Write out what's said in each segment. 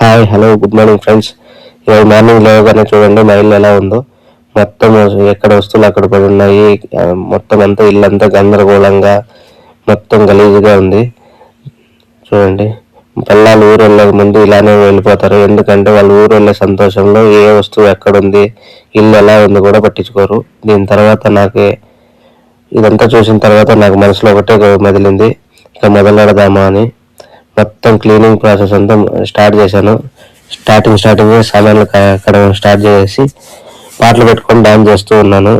Hi hello good morning friends. ఈరోజు morning లేవగానే చూడండి మా ఇల్లు ఎలా ఉందో. మొత్తం ఎక్కడ వస్తువులు అక్కడ పడి ఉన్నాయి. మొత్తం అంతా ఇల్లంతా గందరగోళంగా మొత్తం గలీజుగా ఉంది. చూడండి, పిల్లలు ఊరు వెళ్ళే ముందు ఇలానే వెళ్ళిపోతారు. ఎందుకంటే వాళ్ళు ఊరు వెళ్ళే సంతోషంలో ఏ వస్తువు ఎక్కడుంది, ఇల్లు ఎలా ఉంది కూడా పట్టించుకోరు. దీని తర్వాత ఇదంతా చూసిన తర్వాత నాకు మనసులో ఒకటే మెదిలింది, ఇక మొదలెడదామా అని. మొత్తం క్లీనింగ్ ప్రాసెస్ అంతా స్టార్ట్ చేశాను. స్టార్టింగ్ సామాన్లు కడగడం స్టార్ట్ చేసి పాటలు పెట్టుకొని డాన్స్ చేస్తూ ఉన్నాను.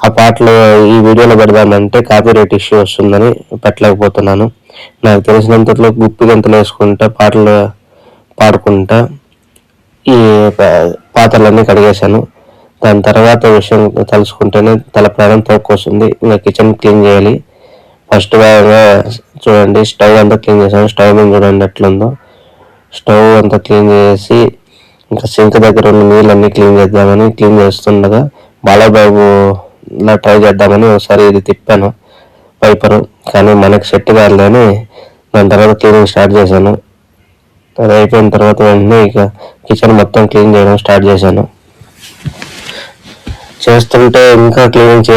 ఆ పాటలు ఈ వీడియోలో పెడదామంటే కాపీరైట్ ఇష్యూ వస్తుందని పెట్టలేకపోతున్నాను. నాకు తెలిసినంతలో గుప్పి గంతులు వేసుకుంటా పాటలు పాడుకుంటా ఈ పాత్రలన్నీ కడిగేశాను. దాని తర్వాత విషయం తలుచుకుంటేనే తల ప్రాణం తోక్కొస్తుంది. ఇంకా కిచెన్ క్లీన్ చేయాలి. ఫస్ట్ చూడండి, స్టవ్ అంతా క్లీన్ చేశాను. స్టవ్ మీద చూడండి ఎట్లుందో. స్టవ్ అంతా క్లీన్ చేసి ఇంకా సింక్ దగ్గర ఉన్న నీళ్ళన్నీ క్లీన్ చేస్తుండగా బాలబాబు ఇలా ట్రై చేద్దామని ఒకసారి ఇది తిప్పాను వైపరు, కానీ మనకు సెట్ కాలేదని దాని తర్వాత క్లీనింగ్ స్టార్ట్ చేశాను. అది అయిపోయిన తర్వాత వెంటనే ఇక కిచెన్ మొత్తం క్లీన్ చేయడం స్టార్ట్ చేశాను. చేస్తుంటే ఇంకా క్లీనింగ్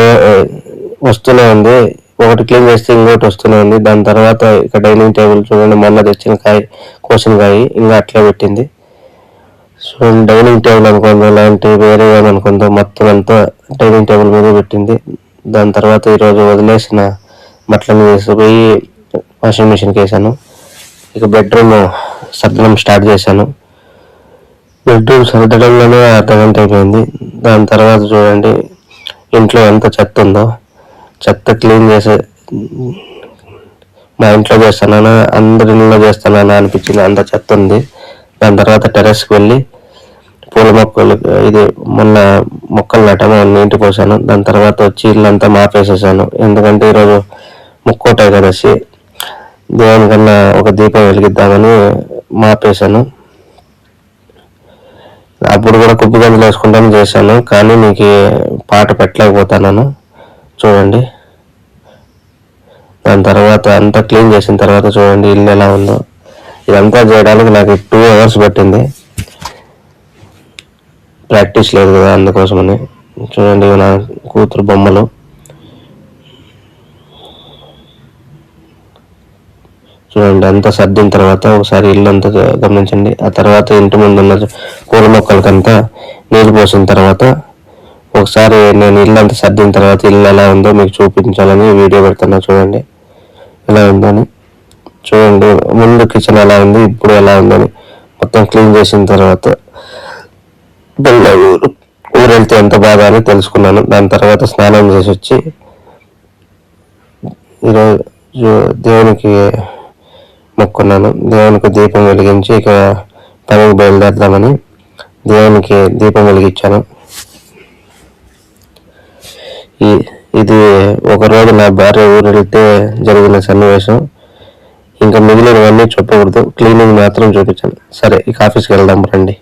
వస్తూనే ఉంది. ఒకటి క్లీన్ చేస్తే ఇంకోటి వస్తూనే ఉంది. దాని తర్వాత ఇక డైనింగ్ టేబుల్ చూడండి, మొన్న తెచ్చిన కోసిన కాయ ఇంకా అట్లే పెట్టింది. చూడండి, డైనింగ్ టేబుల్ అనుకుందో ఇలాంటి వేరే ఏమనుకుందో మొత్తం అంతా డైనింగ్ టేబుల్ మీద పెట్టింది. దాని తర్వాత ఈరోజు వదిలేసిన బట్టలను తీసుకుపోయి వాషింగ్ మిషన్కి వేసాను. ఇక బెడ్రూమ్ సర్దడం స్టార్ట్ చేశాను. బెడ్రూమ్ సర్దడంలోనే అర్ధగంట అయిపోయింది. దాని తర్వాత చూడండి, ఇంట్లో ఎంత చెత్త ఉందో. చెత్త క్లీన్ చేసే మా ఇంట్లో చేస్తానా అందరి ఇళ్ళలో చేస్తానా అనిపించింది, అంత చెత్త ఉంది. దాని తర్వాత టెర్రస్కి వెళ్ళి పూల మొక్కలు మొన్న మొక్కలు నాటాను, నీటి పోసాను. దాని తర్వాత వచ్చి ఇల్లంతా మాపేసేసాను. ఎందుకంటే ఈరోజు ముక్కోట ఏకాదశి, దేవునికన్నా ఒక దీపం వెలిగిద్దామని మాపేశాను. అప్పుడు కూడా కుప్పి గంతులు వేసుకుంటాను చేశాను, కానీ మీకు పాట పెట్టలేకపోతాను. చూడండి, దాని తర్వాత అంతా క్లీన్ చేసిన తర్వాత చూడండి ఇల్లు ఎలా ఉందో. ఇదంతా చేయడానికి నాకు 2 hours పట్టింది. ప్రాక్టీస్ లేదు కదా, అందుకోసమని. చూడండి, నా కూతురు బొమ్మలు. చూడండి, అంతా సర్దిన తర్వాత ఒకసారి ఇల్లు అంతా గమనించండి. ఆ తర్వాత ఇంటి ముందు ఉన్న పూల మొక్కలకంతా నీళ్ళు పోసిన తర్వాత ఒకసారి నేను ఇల్లు అంతా సర్దిన తర్వాత ఇల్లు ఎలా ఉందో మీకు చూపించాలని వీడియో పెడుతున్నా. చూడండి ఎలా ఉందని. చూడండి, ముందు కిచెన్ ఎలా ఉంది, ఇప్పుడు ఎలా ఉందని మొత్తం క్లీన్ చేసిన తర్వాత ఊరు వెళ్తే ఎంత బాగా అని తెలుసుకున్నాను. దాని తర్వాత స్నానం చేసి వచ్చి ఈరోజు దేవునికి మొక్కున్నాను. దేవునికి దీపం వెలిగించి ఇక పనికి బయలుదేరదామని దేవునికి దీపం వెలిగించాను. ఇది ఒకరోజు నా భార్య ఊరు వెళ్తే జరిగిన సన్నివేశం. ఇంకా మిగిలినవన్నీ చెప్పకూడదు, క్లీనింగ్ మాత్రం చూపించాను. సరే, ఇక ఆఫీస్కి వెళ్దాం రండి.